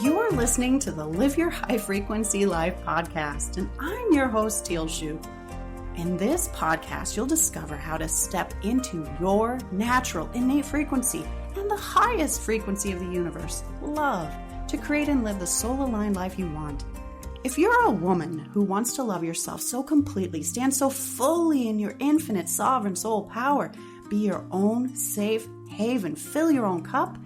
You are listening to the Live Your High Frequency Live podcast, and I'm your host, Teal Shu. In this podcast, you'll discover how to step into your natural, innate frequency and the highest frequency of the universe, love, to create and live the soul-aligned life you want. If you're a woman who wants to love yourself so completely, stand so fully in your infinite sovereign soul power, be your own safe haven, fill your own cup,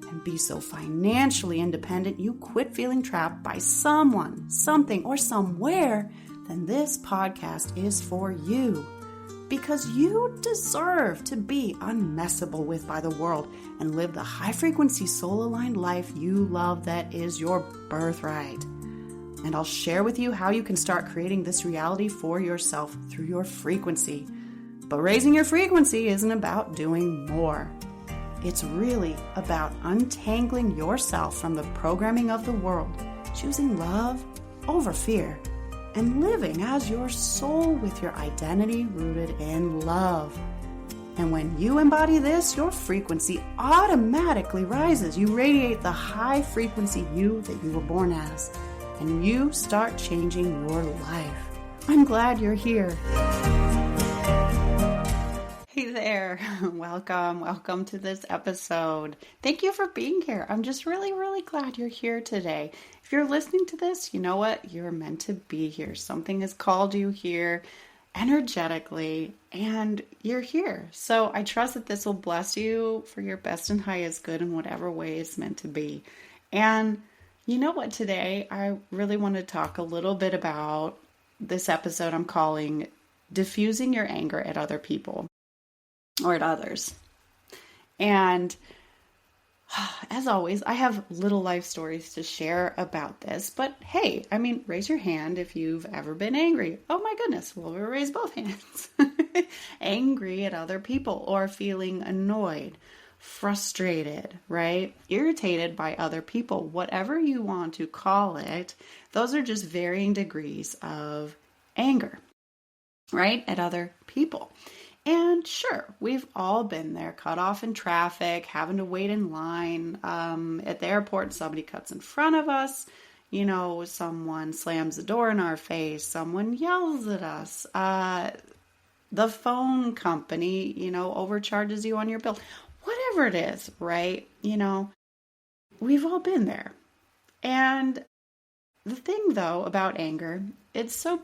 and be so financially independent you quit feeling trapped by someone, something, or somewhere, then this podcast is for you. Because you deserve to be unmessable with by the world and live the high-frequency, soul-aligned life you love that is your birthright. And I'll share with you how you can start creating this reality for yourself through your frequency. But raising your frequency isn't about doing more. It's really about untangling yourself from the programming of the world, choosing love over fear, and living as your soul with your identity rooted in love. And when you embody this, your frequency automatically rises. You radiate the high frequency you that you were born as, and you start changing your life. I'm glad you're here. Hey there, welcome to this episode. Thank you for being here. I'm just really glad you're here today. If you're listening to this, you know what? You're meant to be here. Something has called you here energetically, and you're here. So I trust that this will bless you for your best and highest good in whatever way it's meant to be. And you know what? Today, I really want to talk a little bit about this episode I'm calling Diffusing Your Anger at Other People. Or at others. And as always, I have little life stories to share about this. But hey, raise your hand if you've ever been angry. Oh my goodness, well, we'll raise both hands. Angry at other people or feeling annoyed, frustrated, right? Irritated by other people, whatever you want to call it. Those are just varying degrees of anger, right? At other people. And sure, we've all been there, cut off in traffic, having to wait in line at the airport. Somebody cuts in front of us. You know, someone slams the door in our face. Someone yells at us. The phone company, overcharges you on your bill. Whatever it is, right? We've all been there. And the thing, though, about anger, it's so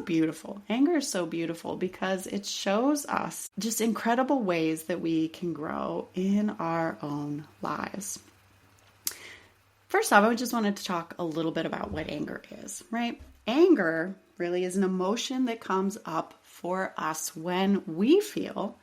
beautiful. Anger is so beautiful because it shows us just incredible ways that we can grow in our own lives. First off, I just wanted to talk a little bit about what anger is, right? Anger really is an emotion that comes up for us when we feel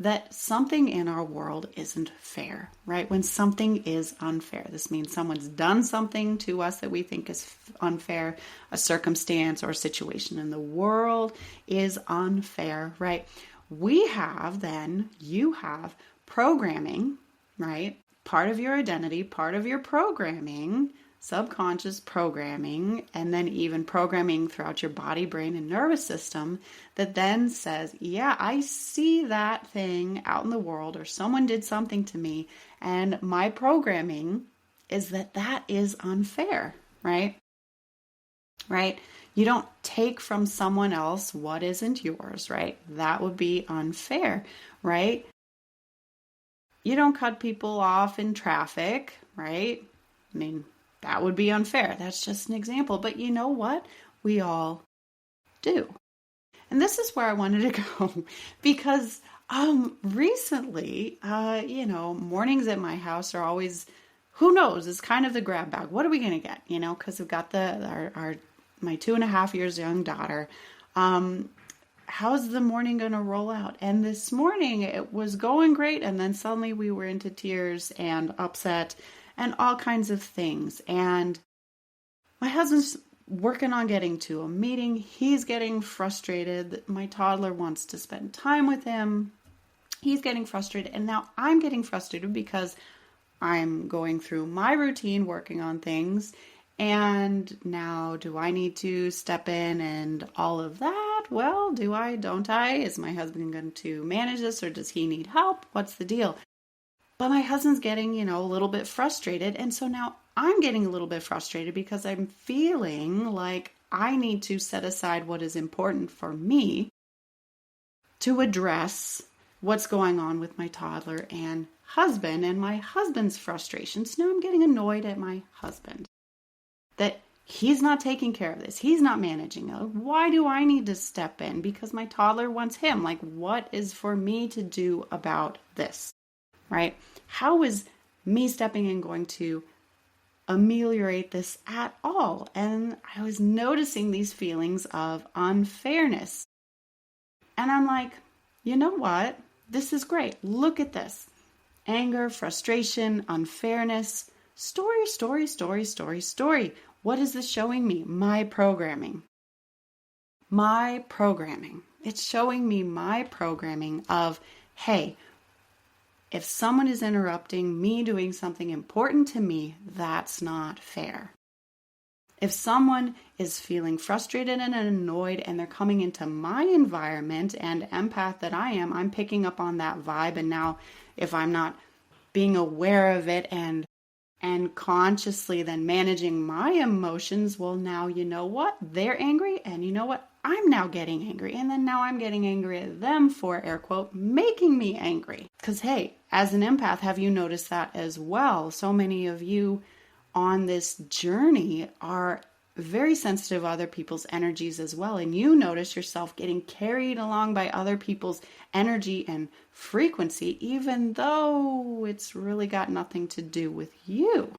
that something in our world isn't fair, right? When something is unfair. This means someone's done something to us that we think is unfair, a circumstance or a situation in the world is unfair, right? You have programming, right? Part of your identity, part of your programming, subconscious programming, and then even programming throughout your body, brain, and nervous system that then says, yeah, I see that thing out in the world, or someone did something to me, and my programming is that is unfair, right? Right? You don't take from someone else what isn't yours, right? That would be unfair, right? You don't cut people off in traffic, right? That would be unfair. That's just an example. But you know what? We all do. And this is where I wanted to go because recently, mornings at my house are always, who knows, it's kind of the grab bag. What are we going to get? Because we've got my 2.5 years young daughter. How's the morning going to roll out? And this morning it was going great. And then suddenly we were into tears and upset and all kinds of things. And my husband's working on getting to a meeting. He's getting frustrated. My toddler wants to spend time with him. He's getting frustrated. And now I'm getting frustrated because I'm going through my routine, working on things. And now do I need to step in and all of that? Well, do I? Don't I? Is my husband going to manage this or does he need help? What's the deal? But my husband's getting, a little bit frustrated. And so now I'm getting a little bit frustrated because I'm feeling like I need to set aside what is important for me to address what's going on with my toddler and husband and my husband's frustrations. Now I'm getting annoyed at my husband that he's not taking care of this. He's not managing it. Why do I need to step in? Because my toddler wants him. Like, what is for me to do about this, right? How is me stepping in going to ameliorate this at all? And I was noticing these feelings of unfairness. And I'm like, you know what? This is great. Look at this. Anger, frustration, unfairness, story. What is this showing me? My programming. It's showing me my programming of, hey, if someone is interrupting me doing something important to me, that's not fair. If someone is feeling frustrated and annoyed and they're coming into my environment, and empath that I am, I'm picking up on that vibe. And now if I'm not being aware of it and consciously then managing my emotions, well, now you know what? They're angry, and you know what? I'm now getting angry. And then now I'm getting angry at them for, air quote, making me angry. Because, hey, as an empath, have you noticed that as well? So many of you on this journey are very sensitive to other people's energies as well. And you notice yourself getting carried along by other people's energy and frequency, even though it's really got nothing to do with you.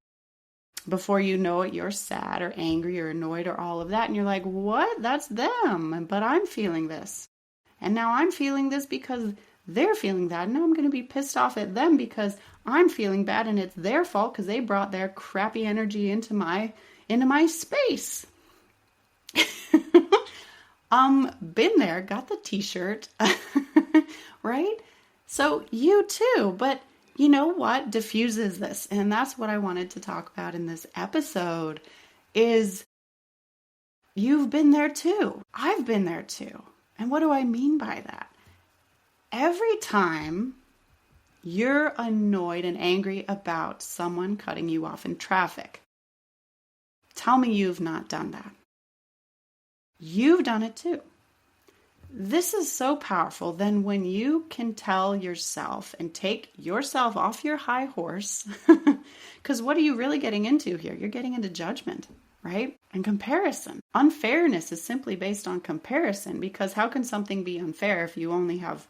Before you know it, you're sad or angry or annoyed or all of that. And you're like, what? That's them. But I'm feeling this. And now I'm feeling this because they're feeling that. And now I'm going to be pissed off at them because I'm feeling bad and it's their fault because they brought their crappy energy into my space. Been there, got the t-shirt, right? So you too, but you know what diffuses this? And that's what I wanted to talk about in this episode is you've been there too. I've been there too. And what do I mean by that? Every time you're annoyed and angry about someone cutting you off in traffic, tell me you've not done that. You've done it too. This is so powerful. Then when you can tell yourself and take yourself off your high horse, because what are you really getting into here? You're getting into judgment, right? And comparison. Unfairness is simply based on comparison, because how can something be unfair if you only have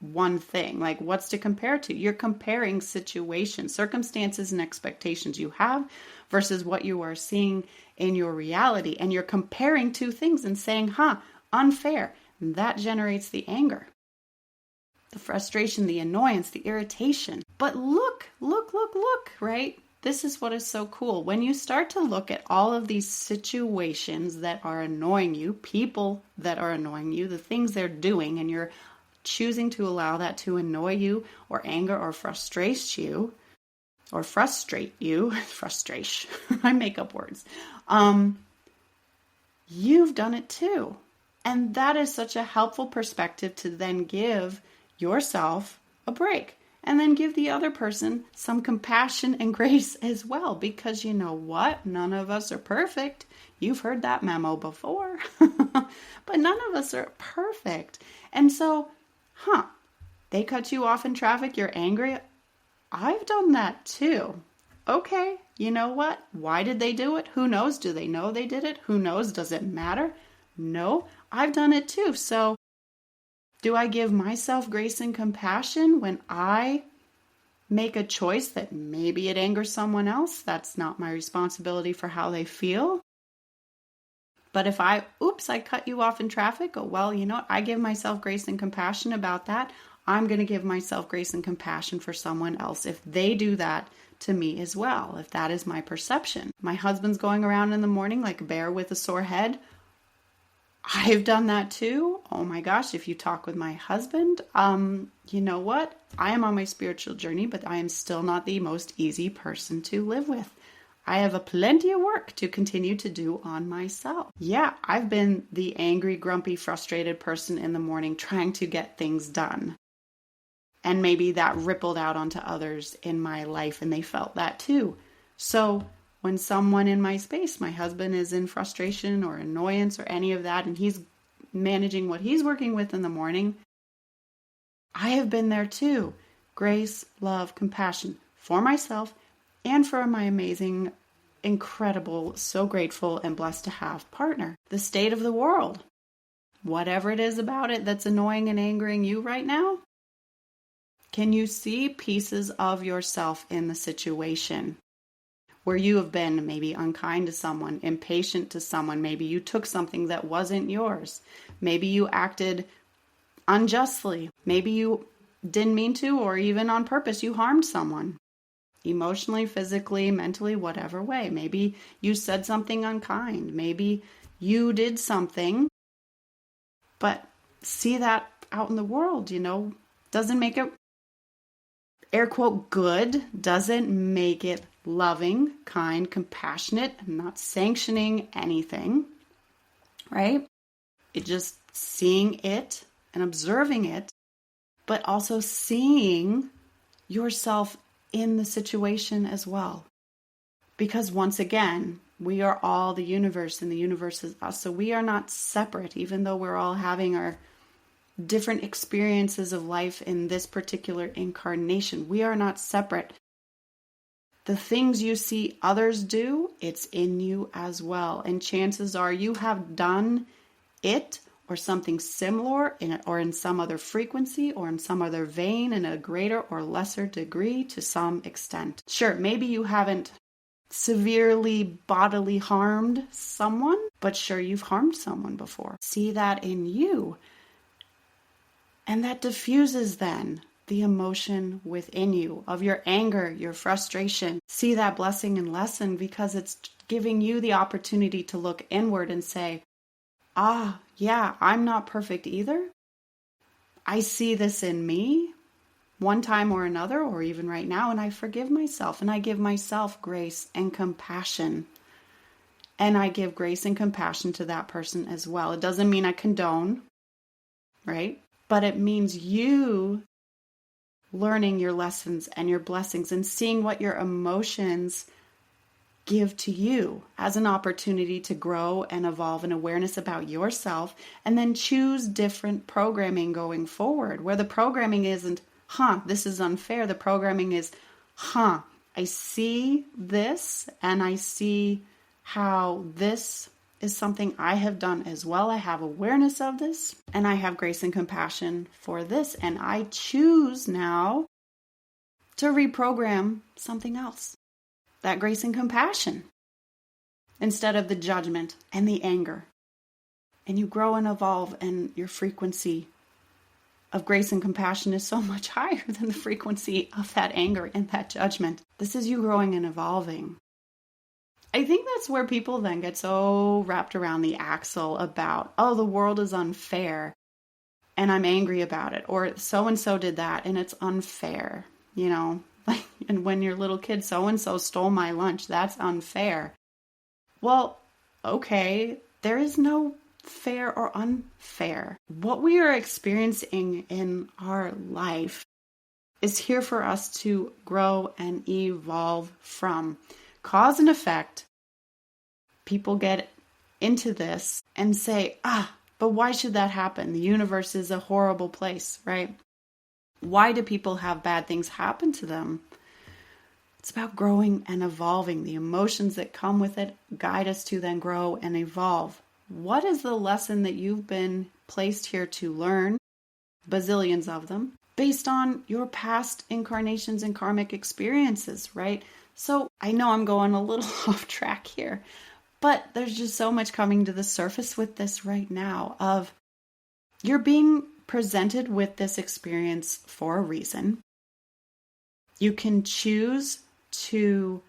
one thing? Like, what's to compare to? You're comparing situations, circumstances, and expectations you have versus what you are seeing in your reality. And you're comparing two things and saying, unfair. That generates the anger, the frustration, the annoyance, the irritation. But look, right? This is what is so cool. When you start to look at all of these situations that are annoying you, people that are annoying you, the things they're doing, and you're choosing to allow that to annoy you or anger or frustrate you, frustration, I make up words. You've done it too. And that is such a helpful perspective to then give yourself a break and then give the other person some compassion and grace as well. Because you know what? None of us are perfect. You've heard that memo before, but none of us are perfect. And so, they cut you off in traffic. You're angry. I've done that too. Okay. You know what? Why did they do it? Who knows? Do they know they did it? Who knows? Does it matter? No, I've done it too. So do I give myself grace and compassion when I make a choice that maybe it angers someone else? That's not my responsibility for how they feel. But if I cut you off in traffic, well, you know what? I give myself grace and compassion about that. I'm going to give myself grace and compassion for someone else if they do that to me as well, if that is my perception. My husband's going around in the morning like a bear with a sore head. I've done that too. Oh my gosh, if you talk with my husband, you know what? I am on my spiritual journey, but I am still not the most easy person to live with. I have plenty of work to continue to do on myself. Yeah, I've been the angry, grumpy, frustrated person in the morning trying to get things done. And maybe that rippled out onto others in my life and they felt that too. So when someone in my space, my husband, is in frustration or annoyance or any of that, and he's managing what he's working with in the morning, I have been there too. Grace, love, compassion for myself and for my amazing, incredible, so grateful and blessed to have partner. The state of the world, whatever it is about it that's annoying and angering you right now, can you see pieces of yourself in the situation where you have been maybe unkind to someone, impatient to someone, maybe you took something that wasn't yours, maybe you acted unjustly, maybe you didn't mean to, or even on purpose, you harmed someone, emotionally, physically, mentally, whatever way. Maybe you said something unkind, maybe you did something, but see that out in the world, doesn't make it air quote good, doesn't make it loving, kind, compassionate, not sanctioning anything, right? It just seeing it and observing it, but also seeing yourself in the situation as well. Because once again, we are all the universe and the universe is us. So we are not separate, even though we're all having our different experiences of life in this particular incarnation. We are not separate. The things you see others do, it's in you as well. And chances are you have done it or something similar or in some other frequency or in some other vein in a greater or lesser degree to some extent. Sure, maybe you haven't severely bodily harmed someone, but sure, you've harmed someone before. See that in you. And that diffuses then the emotion within you of your anger, your frustration. See that blessing and lesson because it's giving you the opportunity to look inward and say, yeah, I'm not perfect either. I see this in me one time or another, or even right now, and I forgive myself and I give myself grace and compassion. And I give grace and compassion to that person as well. It doesn't mean I condone, right? But it means you learning your lessons and your blessings and seeing what your emotions give to you as an opportunity to grow and evolve an awareness about yourself, and then choose different programming going forward, where the programming isn't, this is unfair. The programming is, I see this and I see how this is something I have done as well. I have awareness of this and I have grace and compassion for this. And I choose now to reprogram something else. That grace and compassion instead of the judgment and the anger. And you grow and evolve, and your frequency of grace and compassion is so much higher than the frequency of that anger and that judgment. This is you growing and evolving. I think that's where people then get so wrapped around the axle about, the world is unfair and I'm angry about it. Or so-and-so did that and it's unfair, and when you're a little kid, so-and-so stole my lunch. That's unfair. Well, okay, there is no fair or unfair. What we are experiencing in our life is here for us to grow and evolve from. Cause and effect. People get into this and say, but why should that happen? The universe is a horrible place, right? Why do people have bad things happen to them? It's about growing and evolving. The emotions that come with it guide us to then grow and evolve. What is the lesson that you've been placed here to learn? Bazillions of them, based on your past incarnations and karmic experiences, right? So I know I'm going a little off track here, but there's just so much coming to the surface with this right now of you're being presented with this experience for a reason. You can choose to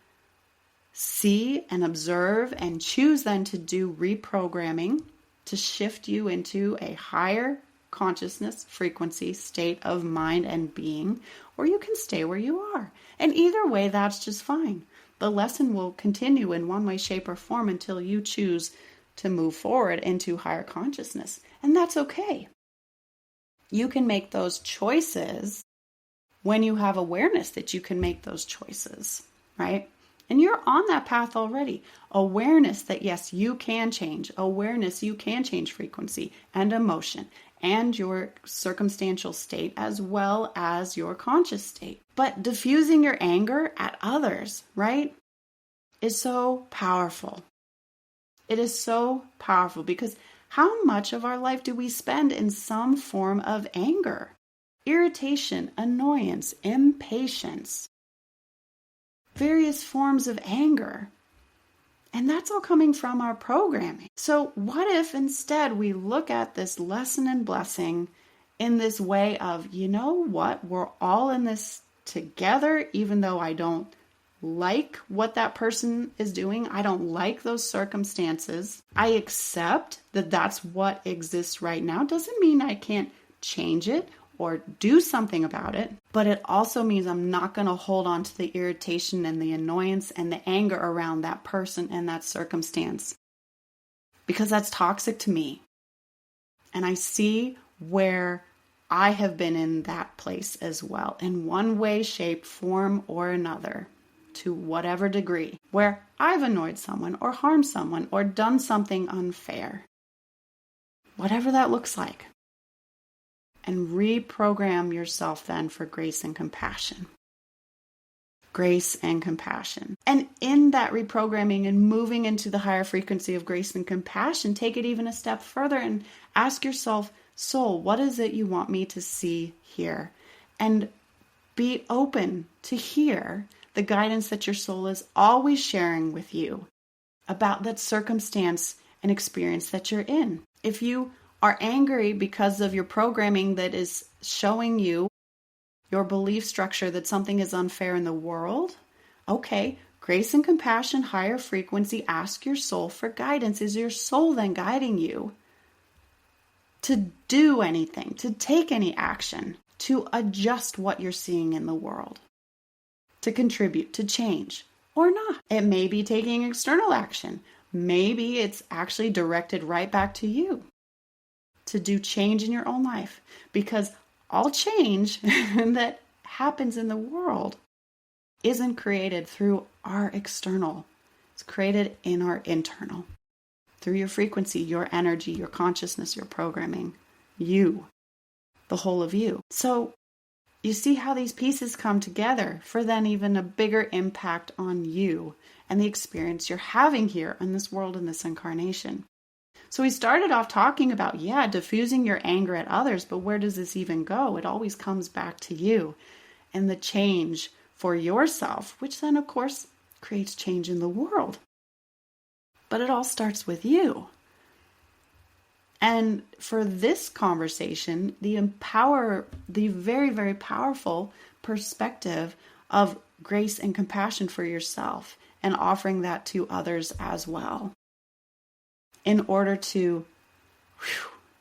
see and observe and choose then to do reprogramming to shift you into a higher consciousness, frequency, state of mind and being, or you can stay where you are. And either way, that's just fine. The lesson will continue in one way, shape, or form until you choose to move forward into higher consciousness. And that's okay. You can make those choices when you have awareness that you can make those choices, right? And you're on that path already. Awareness that yes, you can change. Awareness you can change frequency and emotion and your circumstantial state as well as your conscious state. But diffusing your anger at others, right, is so powerful. It is so powerful because how much of our life do we spend in some form of anger, irritation, annoyance, impatience, various forms of anger? And that's all coming from our programming. So what if instead we look at this lesson and blessing in this way of, you know what, we're all in this together, even though I don't like what that person is doing. I don't like those circumstances. I accept that that's what exists right now. Doesn't mean I can't change it or do something about it, but it also means I'm not going to hold on to the irritation and the annoyance and the anger around that person and that circumstance because that's toxic to me. And I see where I have been in that place as well, in one way, shape, form, or another, to whatever degree, where I've annoyed someone or harmed someone or done something unfair, whatever that looks like. And reprogram yourself then for grace and compassion. Grace and compassion. And in that reprogramming and moving into the higher frequency of grace and compassion, take it even a step further and ask yourself, soul, what is it you want me to see here? And be open to hear the guidance that your soul is always sharing with you about that circumstance and experience that you're in. If you are angry because of your programming that is showing you your belief structure that something is unfair in the world, okay, grace and compassion, higher frequency, ask your soul for guidance. Is your soul then guiding you to do anything, to take any action, to adjust what you're seeing in the world, to contribute, to change, or not? It may be taking external action. Maybe it's actually directed right back to you to do change in your own life, because all change that happens in the world isn't created through our external. It's created in our internal, through your frequency, your energy, your consciousness, your programming, you, the whole of you. So you see how these pieces come together for then even a bigger impact on you and the experience you're having here in this world, in this incarnation. So we started off talking about, diffusing your anger at others, but where does this even go? It always comes back to you and the change for yourself, which then, of course, creates change in the world. But it all starts with you. And for this conversation, the very, very powerful perspective of grace and compassion for yourself and offering that to others as well, in order to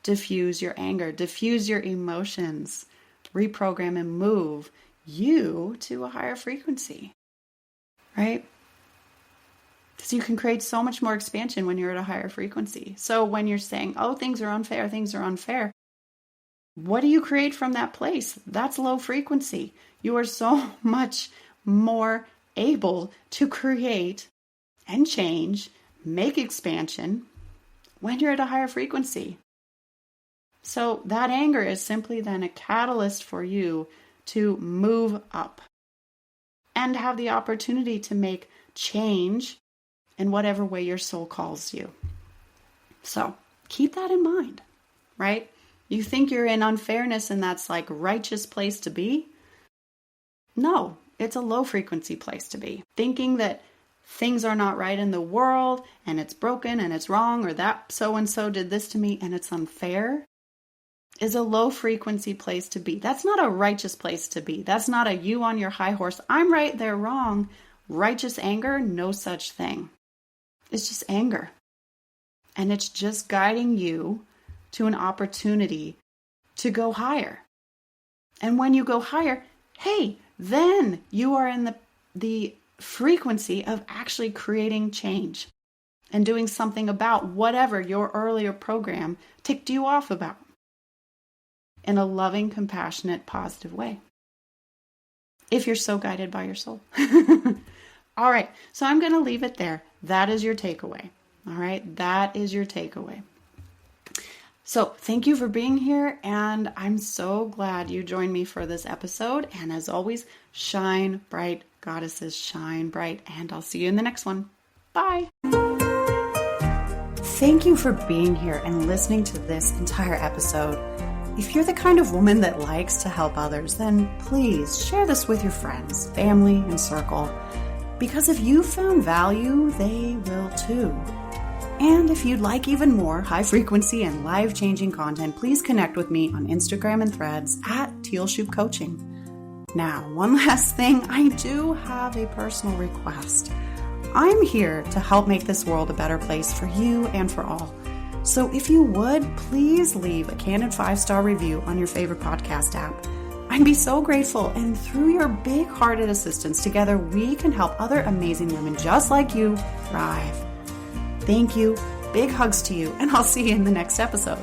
diffuse your anger, diffuse your emotions, reprogram and move you to a higher frequency, right? Because you can create so much more expansion when you're at a higher frequency. So when you're saying, oh, things are unfair, what do you create from that place? That's low frequency. You are so much more able to create and change, make expansion when you're at a higher frequency. So that anger is simply then a catalyst for you to move up and have the opportunity to make change in whatever way your soul calls you. So keep that in mind, right? You think you're in unfairness and that's like righteous place to be? No, it's a low frequency place to be. Thinking that things are not right in the world and it's broken and it's wrong, or that so-and-so did this to me and it's unfair, is a low frequency place to be. That's not a righteous place to be. That's not a you on your high horse, I'm right, they're wrong. Righteous anger, no such thing. It's just anger. And it's just guiding you to an opportunity to go higher. And when you go higher, hey, then you are in the frequency of actually creating change and doing something about whatever your earlier program ticked you off about in a loving, compassionate, positive way. if you're so guided by your soul. All right, so I'm going to leave it there. That is your takeaway. All right, that is your takeaway. So thank you for being here, and I'm so glad you joined me for this episode. And as always, shine bright, goddesses, shine bright, and I'll see you in the next one. Bye. Thank you for being here and listening to this entire episode. If you're the kind of woman that likes to help others, then please share this with your friends, family, and circle. Because if you found value, they will too. And if you'd like even more high frequency and life-changing content, please connect with me on Instagram and Threads at Teal Shoop Coaching. Now, one last thing, I do have a personal request. I'm here to help make this world a better place for you and for all. So if you would, please leave a candid 5-star review on your favorite podcast app. I'd be so grateful, and through your big-hearted assistance, together we can help other amazing women just like you thrive. Thank you, big hugs to you, and I'll see you in the next episode.